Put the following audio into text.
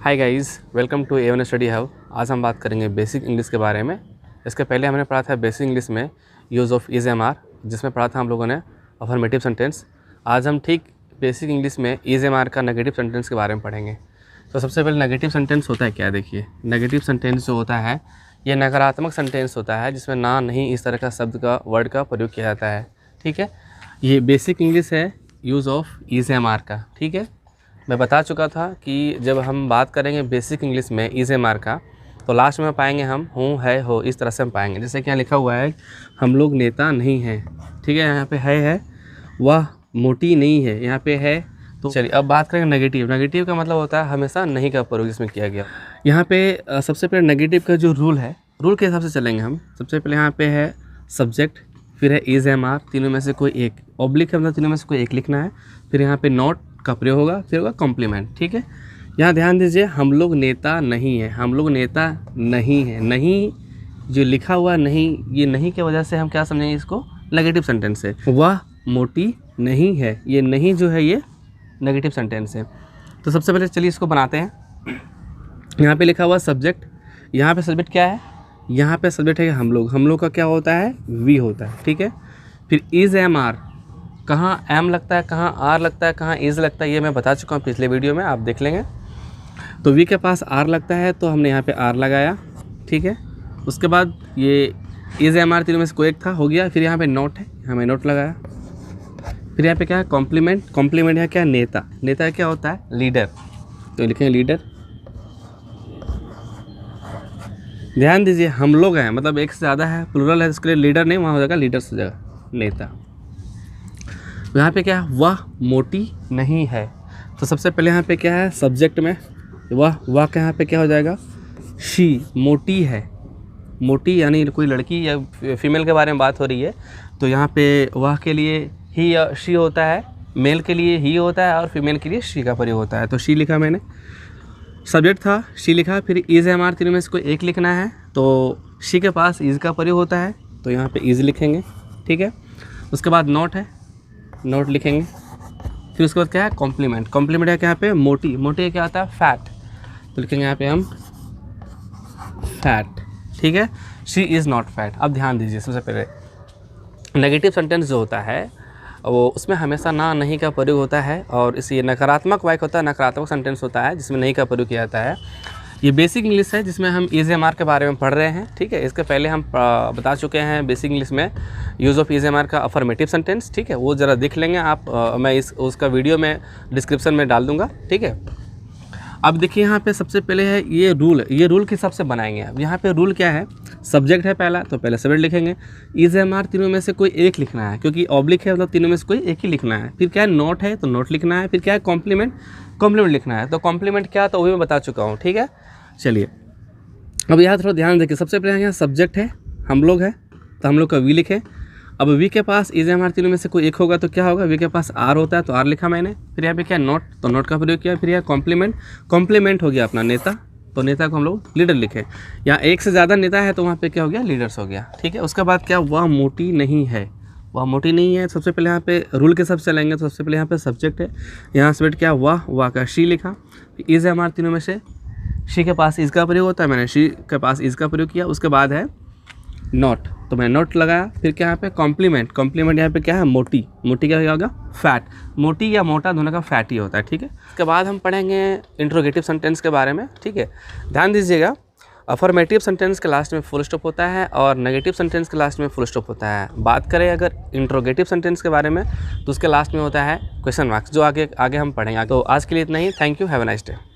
Hi guys, welcome to A1 study hub. आज हम बात करेंगे बेसिक इंग्लिश के बारे में। इसके पहले हमने पढ़ा था बेसिक इंग्लिश में use of is am are, जिसमें पढ़ा था हम लोगों ने अफर्मेटिव सेंटेंस। आज हम ठीक बेसिक इंग्लिश में इज़ एम आर का नेगेटिव सेंटेंस के बारे में पढ़ेंगे। तो सबसे पहले नेगेटिव सेंटेंस होता है क्या, देखिए। नेगेटिव सेंटेंस जो होता है ये नकारात्मक सेंटेंस होता है जिसमें ना नहीं इस तरह का शब्द का वर्ड का प्रयोग किया जाता है। ठीक है, ये बेसिक इंग्लिश है use of is am are का। ठीक है, मैं बता चुका था कि जब हम बात करेंगे बेसिक इंग्लिश में इज़ एम आर का तो लास्ट में पाएंगे हम हूँ, है, हो, इस तरह से हम पाएंगे। जैसे कि यहाँ लिखा हुआ है हम लोग नेता नहीं हैं। ठीक है, यहाँ पे है, वह मोटी नहीं है, यहाँ पे है। तो चलिए अब बात करेंगे नेगेटिव। नेगेटिव का मतलब होता है हमेशा नहीं का प्रयोग जिसमें किया गया। यहाँ पे सबसे पहले नेगेटिव का जो रूल है, रूल के हिसाब से चलेंगे हम। सबसे पहले यहाँ पे है सब्जेक्ट, फिर है इज़ एम आर, तीनों में से कोई एक, ऑब्लिक है मतलब तीनों में से कोई एक लिखना है। फिर यहाँ पे नॉट का प्रयोग होगा, फिर होगा कॉम्प्लीमेंट। ठीक है, यहाँ ध्यान दीजिए हम लोग नेता नहीं है, हम लोग नेता नहीं है। नहीं जो लिखा हुआ नहीं, ये नहीं की वजह से हम क्या समझेंगे इसको, नेगेटिव सेंटेंस है। वह मोटी नहीं है, ये नहीं जो है ये नेगेटिव सेंटेंस है। तो सबसे पहले चलिए इसको बनाते हैं। यहाँ पे लिखा हुआ सब्जेक्ट, यहाँ पे सब्जेक्ट क्या है, यहाँ पे सब्जेक्ट है हम लोग। हम लोग का क्या होता है, वी होता है। ठीक है, फिर इज़ एम आर, कहाँ एम लगता है, कहाँ आर लगता है, कहाँ इज़ लगता है, ये मैं बता चुका हूँ पिछले वीडियो में, आप देख लेंगे। तो वी के पास आर लगता है तो हमने यहाँ पे आर लगाया। ठीक है, उसके बाद ये इज़ एम आर तीनों में से कोई एक था, हो गया। फिर यहाँ पे नोट है, हमें नोट लगाया। फिर यहाँ पे क्या है, कॉम्प्लीमेंट। कॉम्प्लीमेंट है क्या, नेता। नेता क्या होता है, लीडर, तो लिखेंगे लीडर। ध्यान दीजिए हम लोग हैं मतलब एक से ज़्यादा है, प्लूरल है, इसके लिए लीडर नहीं, वहाँ हो जाएगा लीडर्स हो जाएगा, नेता। यहाँ पे क्या है, वह मोटी नहीं है। तो सबसे पहले यहाँ पे क्या है, सब्जेक्ट में वह का यहाँ पे क्या हो जाएगा, शी, मोटी है। मोटी यानी कोई लड़की या फीमेल के बारे में बात हो रही है, तो यहाँ पे वह के लिए ही या शी होता है, मेल के लिए ही होता है और फीमेल के लिए शी का प्रयोग होता है। तो शी लिखा मैंने, सब्जेक्ट था, शी लिखा। फिर इज़ एम आर तीनों में से कोई एक लिखना है, तो शी के पास इज़ का प्रयोग होता है, तो यहाँ पे इज़ लिखेंगे। ठीक है, उसके बाद नोट है, नोट लिखेंगे। फिर उसके बाद क्या है, कॉम्प्लीमेंट। कॉम्प्लीमेंट है क्या, यहाँ पे मोटी। मोटी क्या होता है, फैट, तो लिखेंगे यहाँ पे हम फैट। ठीक है, शी इज़ नॉट फैट। अब ध्यान दीजिए, सबसे पहले नेगेटिव सेंटेंस जो होता है वो उसमें हमेशा ना नहीं का प्रयोग होता है, और इसी नकारात्मक वाक्य होता है, नकारात्मक सेंटेंस होता है जिसमें नहीं का प्रयोग किया जाता है। ये बेसिक इंग्लिश है जिसमें हम इज़ एम आर के बारे में पढ़ रहे हैं। ठीक है, इसके पहले हम बता चुके हैं बेसिक इंग्लिश में use of is am are का अफर्मेटिव सेंटेंस। ठीक है, वो ज़रा देख लेंगे आप, मैं उसका वीडियो में डिस्क्रिप्शन में डाल दूँगा। ठीक है, अब देखिए यहाँ पे सबसे पहले है ये रूल। ये रूल के हिसाब से बनाएंगे। अब यहाँ पे रूल क्या है, सब्जेक्ट है पहला, तो पहले सब्जेक्ट लिखेंगे। इज़ एम आर तीनों में से कोई एक लिखना है, क्योंकि ऑब्लिक है मतलब तीनों में से कोई एक ही लिखना है। फिर क्या है, नोट है तो नोट लिखना है। फिर क्या है, कॉम्प्लीमेंट, कॉम्प्लीमेंट लिखना है। तो कॉम्प्लीमेंट क्या, तो वही मैं बता चुका हूँ। ठीक है, चलिए अब यहाँ थोड़ा ध्यान देखिए। सबसे पहले यहाँ सब्जेक्ट है, हम लोग है, तो हम लोग का वी लिखे। अब वी के पास इज़ एम आर तीनों में से कोई एक होगा तो क्या होगा, वी के पास आर होता है तो आर लिखा मैंने। फिर यहाँ पे क्या, नोट, तो नोट का प्रयोग किया। फिर यहाँ कॉम्प्लीमेंट, कॉम्प्लीमेंट हो गया अपना नेता, तो नेता को हम लोग लीडर लिखे। यहाँ एक से ज़्यादा नेता है तो वहाँ पे क्या हो गया, लीडर्स हो गया। ठीक है, उसके बाद क्या, वह मोटी नहीं है। वह मोटी नहीं है, सबसे पहले यहाँ पे रूल के सब चलेंगे। तो सबसे पहले यहाँ पे सब्जेक्ट है, यहाँ सब्जेक्ट क्या, वह का शी लिखा। इज़ एम आर तीनों में से शी के पास इज़ का प्रयोग होता है, मैंने शी के पास इज़ का प्रयोग किया। उसके बाद है नोट, तो मैंने नोट लगाया। फिर क्या यहाँ पे कॉम्प्लीमेंट। कॉम्प्लीमेंट यहाँ पे क्या है, मोटी। मोटी क्या होगा, फैट। मोटी या मोटा दोनों का फैट ही होता है। ठीक है, इसके बाद हम पढ़ेंगे इंट्रोगेटिव सेंटेंस के बारे में। ठीक है, ध्यान दीजिएगा, अफर्मेटिव सेंटेंस के लास्ट में फुल स्टॉप होता है और नेगेटिव सेंटेंस के लास्ट में फुल स्टॉप होता है। बात करें अगर इंट्रोगेटिव सेंटेंस के बारे में तो उसके लास्ट में होता है क्वेश्चन मार्क्स, जो आगे हम पढ़ेंगे। तो आज के लिए इतना ही। Thank you, have a nice day.